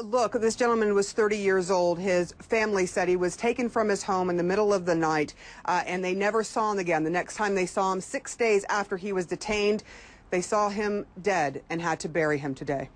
Look, this gentleman was 30 years old. His family said he was taken from his home in the middle of the night, and they never saw him again. The next time they saw him, 6 days after he was detained, they saw him dead and had to bury him today.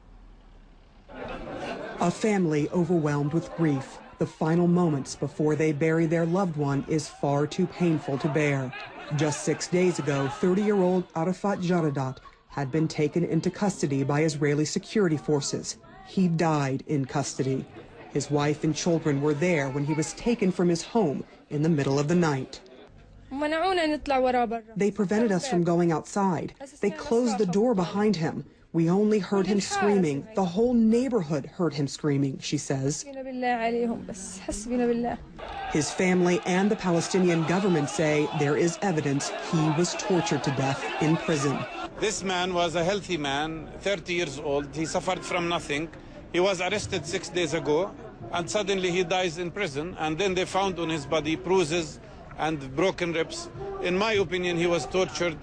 A family overwhelmed with grief. The final moments before they bury their loved one is far too painful to bear. Just 6 days ago, 30-year-old Arafat Jaradat had been taken into custody by Israeli security forces. He died in custody. His wife and children were there when he was taken from his home in the middle of the night. They prevented us from going outside. They closed the door behind him. We only heard him screaming. The whole neighborhood heard him screaming, she says. His family and the Palestinian government say there is evidence he was tortured to death in prison. This man was a healthy man, 30 years old. He suffered from nothing. He was arrested 6 days ago, and suddenly he dies in prison. And then they found on his body bruises and broken ribs. In my opinion, he was tortured.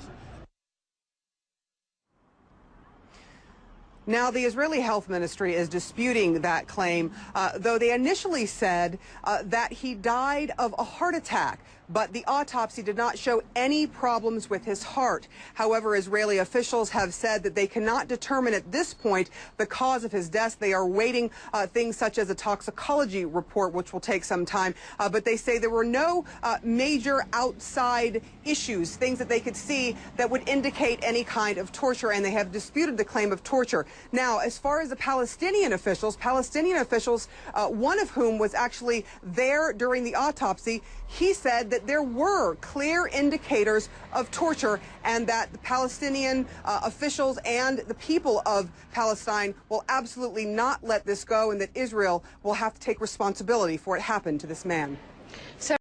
Now, the Israeli Health Ministry is disputing that claim, though they initially said that he died of a heart attack. But the autopsy did not show any problems with his heart. However, Israeli officials have said that they cannot determine at this point the cause of his death. They are waiting things such as a toxicology report, which will take some time. But they say there were no major outside issues, things that they could see that would indicate any kind of torture, and they have disputed the claim of torture. Now, as far as the Palestinian officials, one of whom was actually there during the autopsy, he said that there were clear indicators of torture and that the Palestinian officials and the people of Palestine will absolutely not let this go, and that Israel will have to take responsibility for what happened to this man.